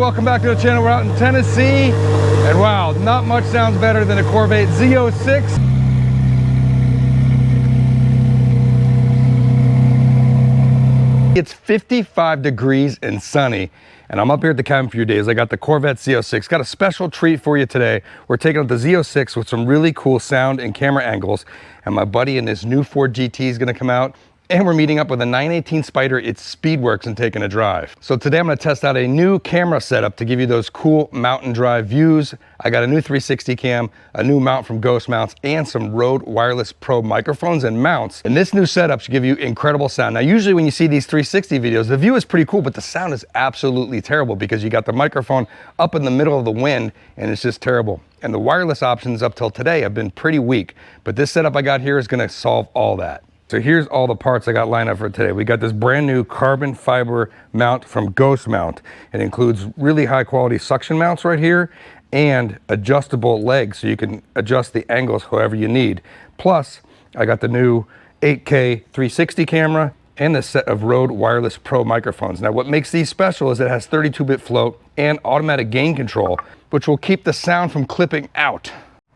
welcome back to the channel. We're out in Tennessee, and wow, not much sounds better than a Corvette Z06. It's 55 degrees and sunny, and I'm up here at the cabin for a few days. I got the Corvette Z06. Got a special treat for you today. We're taking out the Z06 with some really cool sound and camera angles, and my buddy in this new Ford GT is gonna come out. And we're meeting up with a 918 Spyder. It's Speedwerks and taking a drive. So today I'm gonna test out a new camera setup to give you those cool mountain drive views. I got a new 360 cam, a new mount from Ghost Mounts, and some Rode Wireless Pro microphones and mounts. And this new setup should give you incredible sound. Now, usually when you see these 360 videos, the view is pretty cool, but the sound is absolutely terrible because you got the microphone up in the middle of the wind and it's just terrible. And the wireless options up till today have been pretty weak, but this setup I got here is gonna solve all that. So here's all the parts I got lined up for today. We got this brand new carbon fiber mount from Ghost Mount. It includes really high quality suction mounts right here and adjustable legs so you can adjust the angles however you need. Plus, I got the new 8K 360 camera and this set of Rode Wireless Pro microphones. Now what makes these special is it has 32-bit float and automatic gain control, which will keep the sound from clipping out.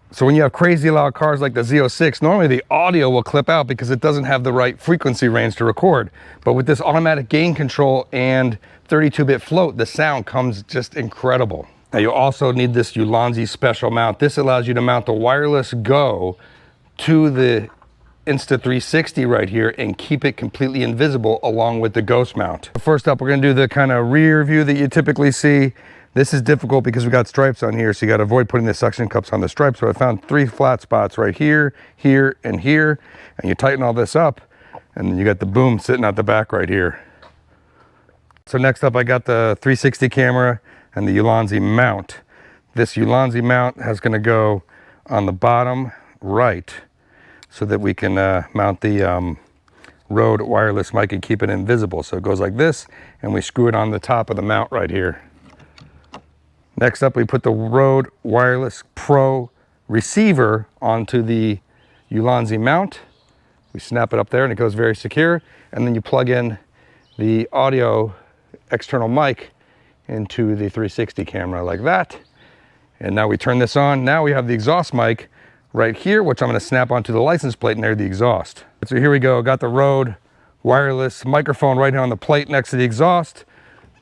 So when you have crazy loud cars like the Z06, normally the audio will clip out because it doesn't have the right frequency range to record. But with this automatic gain control and 32-bit float, the sound comes just incredible. Now you also need this Ulanzi special mount. This allows you to mount the wireless Go to the Insta360 right here and keep it completely invisible along with the Ghost mount. First up, we're gonna do the kind of rear view that you typically see. This is difficult because we got stripes on here, so you got to avoid putting the suction cups on the stripes. So I found 3 flat spots right here, here, and here. And you tighten all this up, and then you got the boom sitting at the back right here. So next up, I got the 360 camera and the Ulanzi mount. This Ulanzi mount is going to go on the bottom right so that we can mount the Rode wireless mic and keep it invisible. So it goes like this, and we screw it on the top of the mount right here. Next up, we put the Rode Wireless Pro receiver onto the Ulanzi mount. We snap it up there and it goes very secure. And then you plug in the audio external mic into the 360 camera like that. And now we turn this on. Now we have the exhaust mic right here, which I'm gonna snap onto the license plate near the exhaust. So here we go, got the Rode wireless microphone right here on the plate next to the exhaust.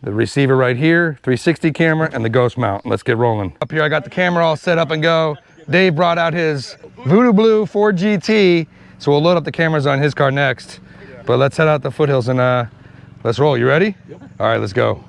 The receiver right here, 360 camera, and the Ghost mount. Let's get rolling. Up here, I got the camera all set up and go. Dave brought out his Voodoo Blue Ford GT, so we'll load up the cameras on his car next. But let's head out the Foothills and let's roll. You ready? Yep. All right, let's go.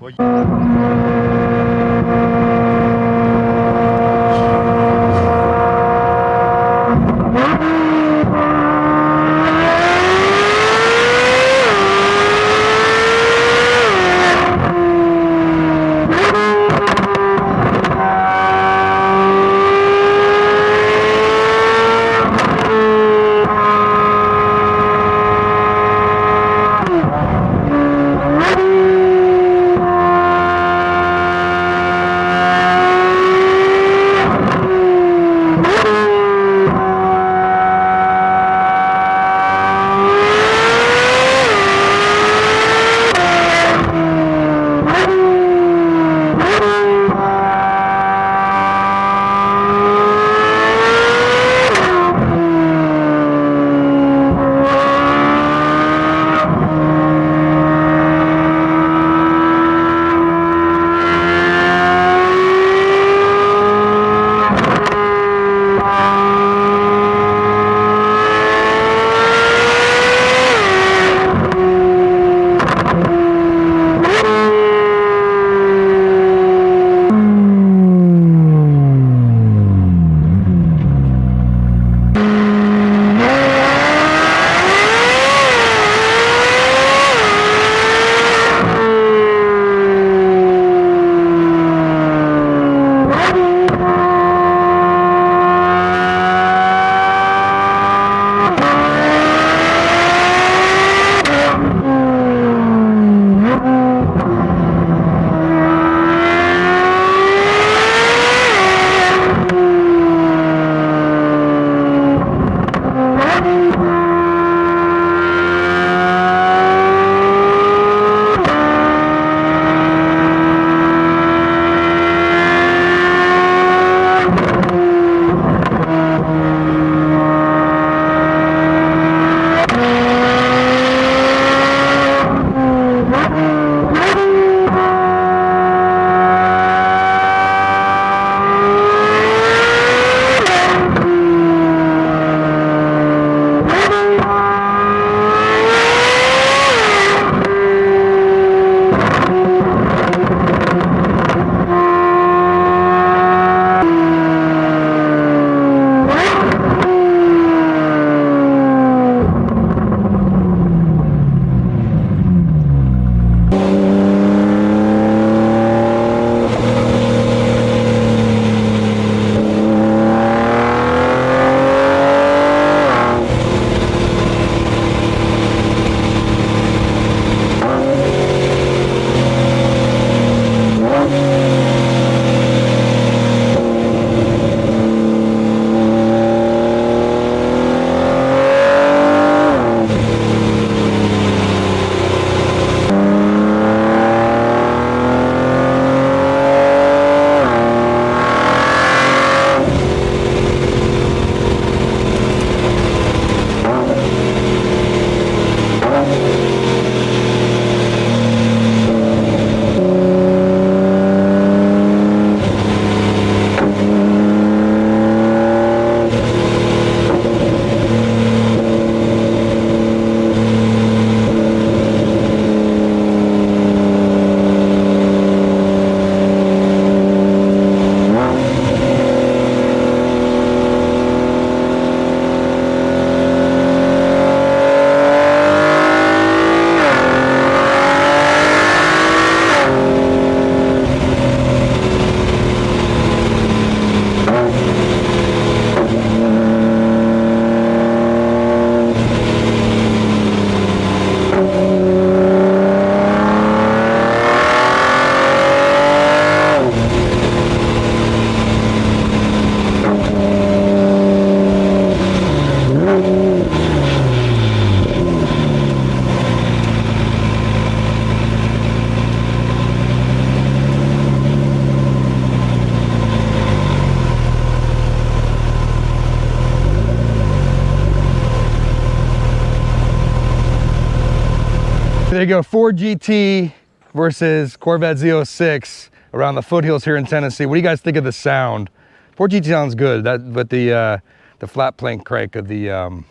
There you go, Ford GT versus Corvette Z06 around the foothills here in Tennessee. What do you guys think of the sound? Ford GT sounds good, but the flat plank crank of the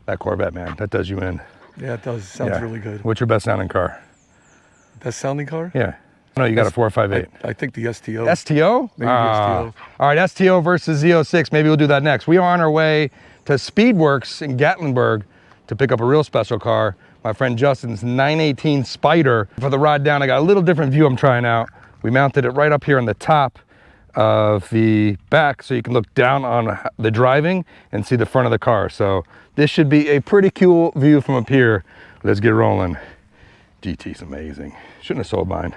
that Corvette, man, that does you in. Yeah, it does. Sounds really good. What's your best sounding car? Best sounding car? Yeah. No, you got a 458. I think the STO. STO? Maybe the STO. All right, STO versus Z06. Maybe we'll do that next. We are on our way to Speedwerks in Gatlinburg to pick up a real special car. My friend Justin's 918 Spyder. For the ride down, I got a little different view I'm trying out. We mounted it right up here on the top of the back so you can look down on the driving and see the front of the car. So this should be a pretty cool view from up here. Let's get rolling. GT's amazing. Shouldn't have sold mine.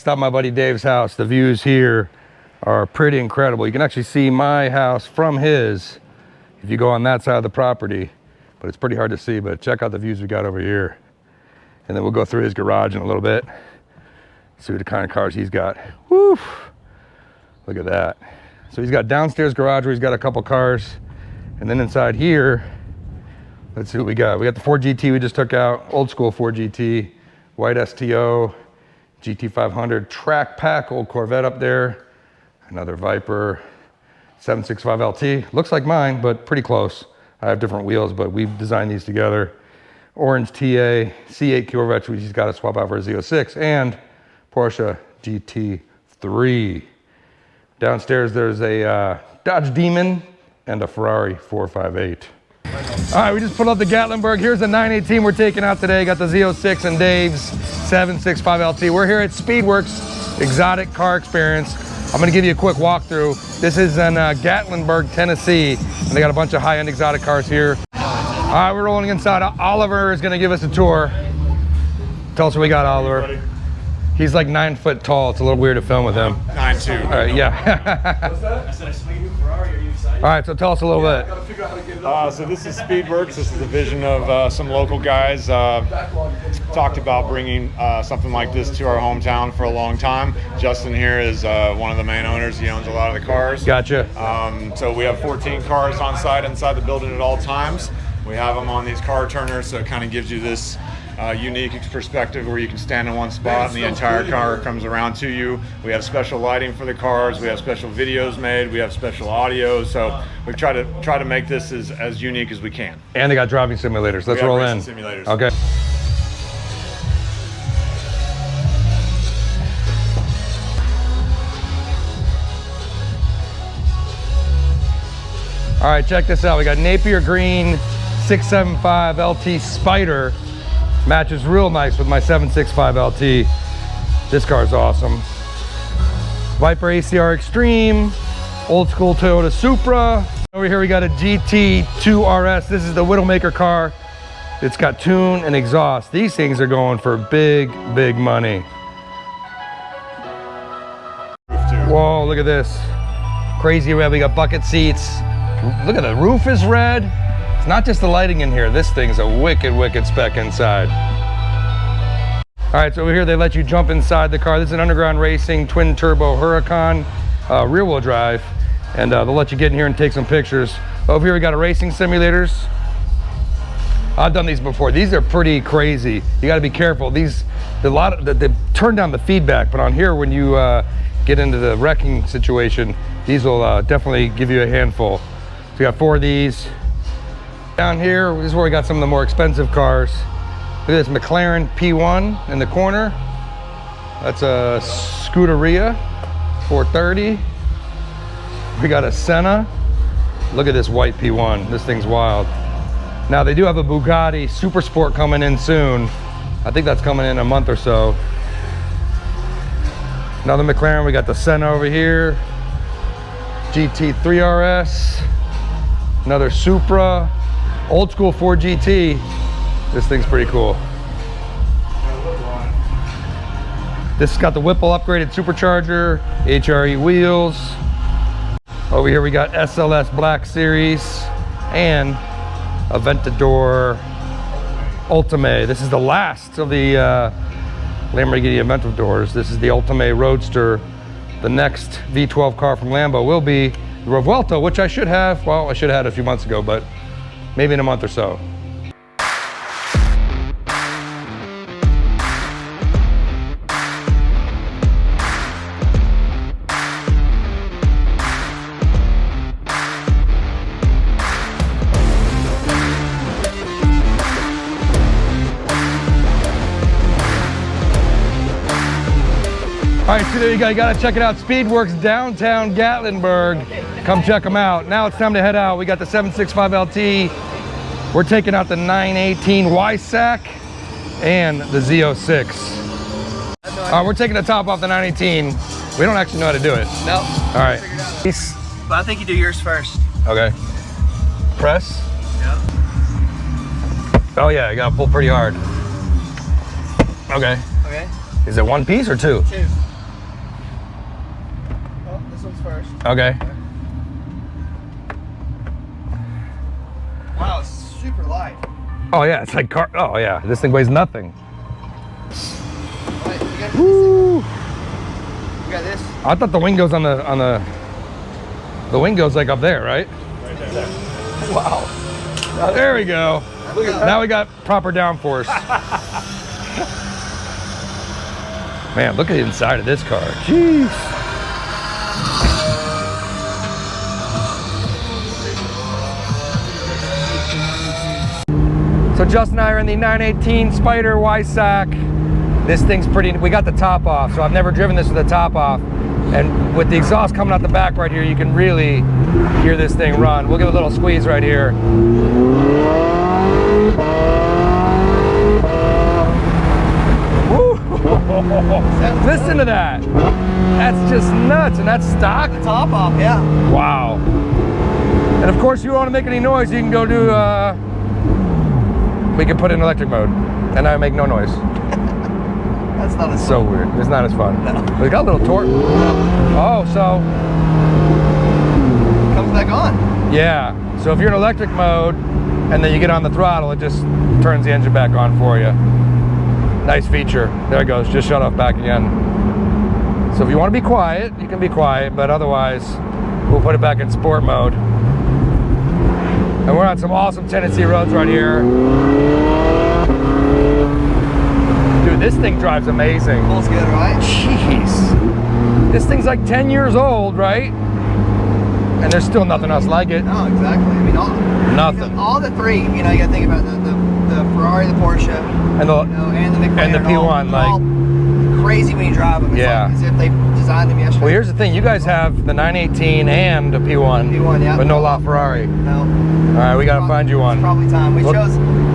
stopped my buddy Dave's house. The views here are pretty incredible. You can actually see my house from his if you go on that side of the property, but it's pretty hard to see. But check out the views we got over here. And then we'll go through his garage in a little bit, see what the kind of cars he's got. Woo! Look at that. So he's got downstairs garage where he's got a couple cars. And then inside here, let's see what we got. We got the Ford GT we just took out, old school Ford GT, white STO, GT500, track pack, old Corvette up there, another Viper, 765 LT. Looks like mine, but pretty close. I have different wheels, but we've designed these together. Orange TA, C8 Corvette, which he's got to swap out for a Z06, and Porsche GT3. Downstairs, there's a Dodge Demon and a Ferrari 458. All right, we just pulled up the Gatlinburg. Here's the 918 we're taking out today. Got the Z06 and Dave's 765 LT. We're here at Speedwerks Exotic Car Experience. I'm gonna give you a quick walkthrough. This is in Gatlinburg, Tennessee, and they got a bunch of high-end exotic cars here. All right, we're rolling inside. Oliver is gonna give us a tour. Tell us what we got, Oliver. He's like 9 foot tall. It's a little weird to film with him. 9'2". All right, yeah. What's that? I said a sweet new Ferrari. Are you excited? All right, so tell us a little bit. So this is Speedwerks. This is a vision of some local guys. Talked about bringing something like this to our hometown for a long time. Justin here is one of the main owners. He owns a lot of the cars. Gotcha. So we have 14 cars on site inside the building at all times. We have them on these car turners, so it kind of gives you this unique perspective where you can stand in one spot and the entire car comes around to you. We have special lighting for the cars. We have special videos made. We have special audio. So we've tried to make this as unique as we can. And they got driving simulators. Let's roll in. Simulators. Okay. All right, check this out. We got Napier Green 675 LT Spyder. Matches real nice with my 765 LT. This car's awesome. Viper ACR Extreme, old school Toyota Supra. Over here we got a GT2 RS. This is the Widowmaker car. It's got tune and exhaust. These things are going for big, big money. Whoa, look at this. Crazy red, we got bucket seats. Look at the roof is red. It's not just the lighting in here. This thing's a wicked, wicked spec inside. All right, so over here they let you jump inside the car. This is an underground racing twin turbo Huracan, rear wheel drive. And they'll let you get in here and take some pictures. Over here we got a racing simulators. I've done these before. These are pretty crazy. You gotta be careful. They turn down the feedback, but on here when you get into the wrecking situation, these will definitely give you a handful. So we got 4 of these. Down here, this is where we got some of the more expensive cars. Look at this McLaren P1 in the corner. That's a Scuderia 430. We got a Senna. Look at this white P1. This thing's wild. Now they do have a Bugatti Super Sport coming in soon. I think that's coming in a month or so. Another McLaren. We got the Senna over here. GT3 RS. Another Supra. Old school Ford GT. This thing's pretty cool. This has got the Whipple upgraded supercharger, HRE wheels. Over here we got SLS Black Series and Aventador Ultimate. This is the last of the Lamborghini Aventadors. This is the Ultimate Roadster. The next V12 car from Lambo will be the Revuelto, which I should have. Well, I should have had a few months ago, but maybe in a month or so. All right, so there you go. You gotta check it out. Speedwerks downtown Gatlinburg. Come check them out. Now it's time to head out. We got the 765 LT. We're taking out the 918 YSAC and the Z06. We're taking the top off the 918. We don't actually know how to do it. No. All right. But I think you do yours first. Okay. Press. Yeah. Oh yeah, you gotta pull pretty hard. Okay. Okay. Is it one piece or two? 2. first. Okay. Wow, it's super light. Oh yeah, it's like car. Oh yeah, this thing weighs nothing. Wait, you got Woo! You got this? I thought the wing goes on the wing goes like up there, right? Right there. Wow. There we go. Now we got proper downforce. Man, look at the inside of this car. Jeez. So Justin and I are in the 918 Spyder Y-Sack. This thing's pretty, we got the top off, so I've never driven this with the top off. And with the exhaust coming out the back right here, you can really hear this thing run. We'll give it a little squeeze right here. Woo! Listen to that. That's just nuts, and that's stock? The top off, yeah. Wow. And of course, you don't want to make any noise, you can go do, we can put it in electric mode, and I make no noise. That's not as So weird. It's not as fun. No. But it got a little torque. Oh, so comes back on. yeah. So if you're in electric mode and then you get on the throttle, it just turns the engine back on for you. Nice feature. There it goes. Just shut off back again. So if you want to be quiet, you can be quiet, but otherwise we'll put it back in sport mode. And we're on some awesome Tennessee roads right here. Dude, this thing drives amazing. Pulls good, right? Jeez. This thing's like 10 years old, right? And there's still nothing else like it. No, exactly. I mean, Nothing. all the three, you know, you got to think about the Ferrari, the Porsche, And the, you know, and the McLaren. and the P1, all like, crazy when you drive them. It's Yeah. like as if they designed them yesterday. well, here's the thing. You guys have the 918 and the P1, P1, yeah. but no LaFerrari. No. All right, we got to find you It's one. probably time. We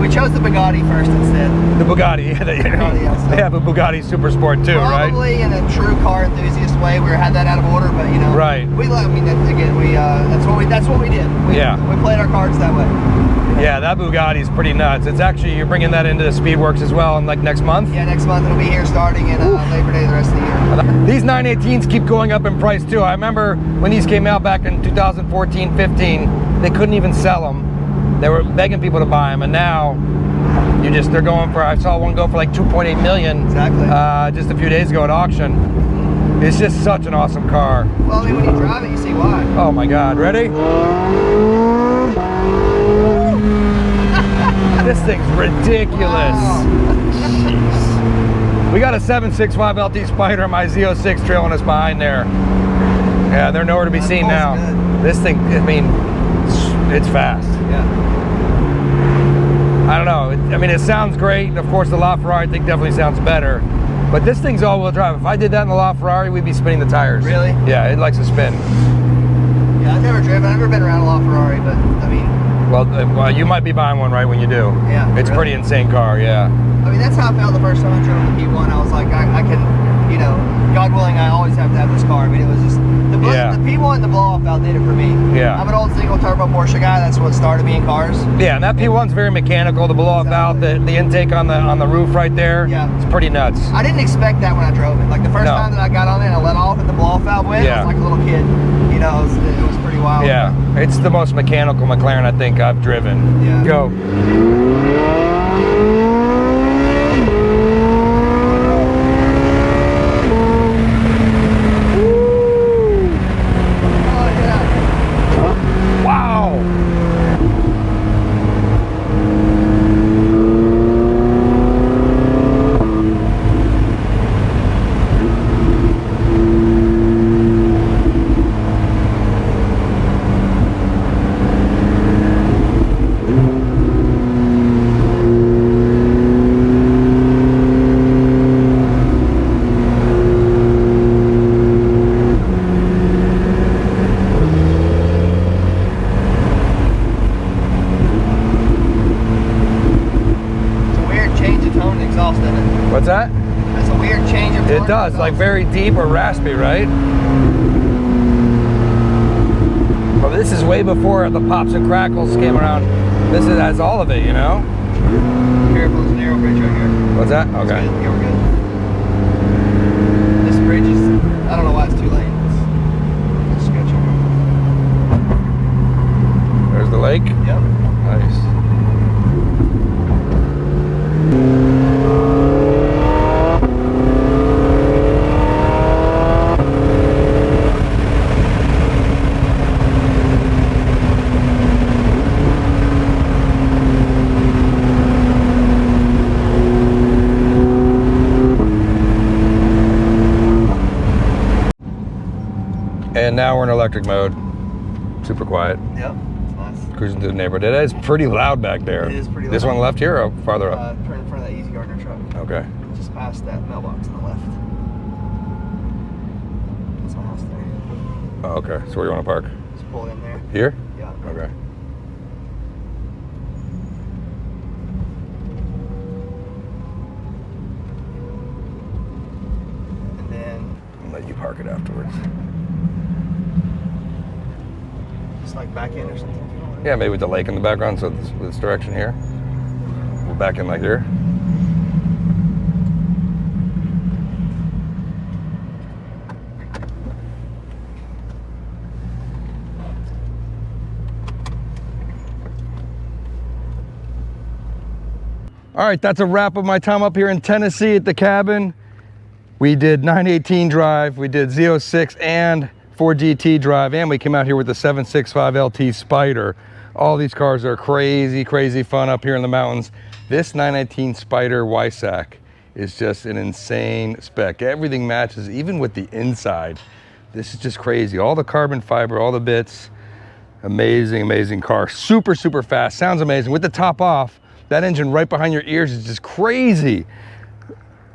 chose the Bugatti first instead. The Bugatti. Bugatti, yeah, so- They have a Bugatti Super Sport too, right? Probably in a true car enthusiast way. We had that out of order, but you know, Right. We I mean, again, that's what we did. Yeah. We played our cards that way. Yeah, that Bugatti's pretty nuts. It's actually, you're bringing that into the Speedwerks as well in like next month? Yeah, next month it'll be here starting in Labor Day the rest of the year. These 918s keep going up in price too. I remember when these came out back in 2014, 15, they couldn't even sell them. They were begging people to buy them, and now they're going for, I saw one go for like 2.8 million. Exactly. Just a few days ago at auction. It's just such an awesome car. Well, I mean, when you drive it, you see why. Oh my God, ready? This thing's ridiculous. Wow. Jeez. We got a 765 LT Spyder and my Z06 trailing us behind there. Yeah, they're nowhere to be seen now. Good. This thing, I mean, it's fast. Yeah. I don't know. I mean, it sounds great. Of course, the LaFerrari I think definitely sounds better. But this thing's all-wheel drive. If I did that in the LaFerrari, we'd be spinning the tires. Really? Yeah, it likes to spin. Yeah, I've never driven. I've never been around a LaFerrari, but I mean, Well, you might be buying one right when you do. Yeah, It's really? pretty insane car, yeah. I mean, that's how I felt the first time I drove the P1. I was like, I can, you know, God willing, I always have to have this car. I mean, it was just, the P1, the blow-off valve did it for me. Yeah. I'm an old single-turbo Porsche guy. That's what started me in cars. Yeah, and that P1's very mechanical. The blow-off valve, the intake on the roof right there. Yeah. It's pretty nuts. I didn't expect that when I drove it. Like, the first No. time that I got on it and I let off and the blow-off valve went, Yeah. I was like a little kid. You know, it was pretty wild. Yeah, it's the most mechanical McLaren I think I've driven. Yeah. Go. Oh, yeah. Wow. It's a weird change of tone and exhaust in it. What's that? That's a weird change of tone. It does, and like exhaust. very deep or raspy, right? But this is way before the pops and crackles came around. This has all of it, you know? Careful, there's a narrow bridge right here. What's that? That's Okay. good. Yeah, we're good. This bridge is, I don't know why it's 2 lanes. It's lake? Yep. Nice. And now we're in electric mode. Super quiet. Yep. It's nice. Cruising through the neighborhood. It is pretty loud back there. It is pretty loud. This one left here or farther up? Right in front of that Easy Gardener truck. Okay. Just past that mailbox on the left. That's my house there. Oh, okay. So where you want to park? Just pull in there. Here? Yeah. Okay. And then I'll let you park it afterwards. just like back in or something. If you want. Yeah, maybe with the lake in the background, so this direction here. We'll back in like here. All right, that's a wrap of my time up here in Tennessee at the cabin. We did 918 drive, we did Z06 and 4GT drive, and we came out here with the 765 LT Spyder. All these cars are crazy, crazy fun up here in the mountains. This 919 Spyder Weissach is just an insane spec. Everything matches, even with the inside. This is just crazy. All the carbon fiber, all the bits. Amazing, amazing car. Super, super fast. Sounds amazing. With the top off, that engine right behind your ears is just crazy.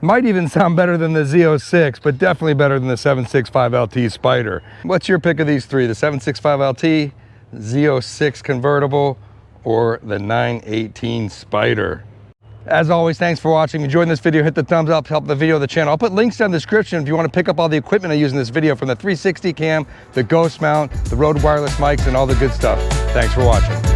Might even sound better than the Z06, but definitely better than the 765 LT Spyder. What's your pick of these three? The 765 LT, Z06 convertible, or the 918 Spyder? As always, thanks for watching. If you enjoyed this video, hit the thumbs up to help the video of the channel. I'll put links down in the description if you want to pick up all the equipment I use in this video, from the 360 cam, the Ghost mount, the Rode wireless mics, and all the good stuff. Thanks for watching.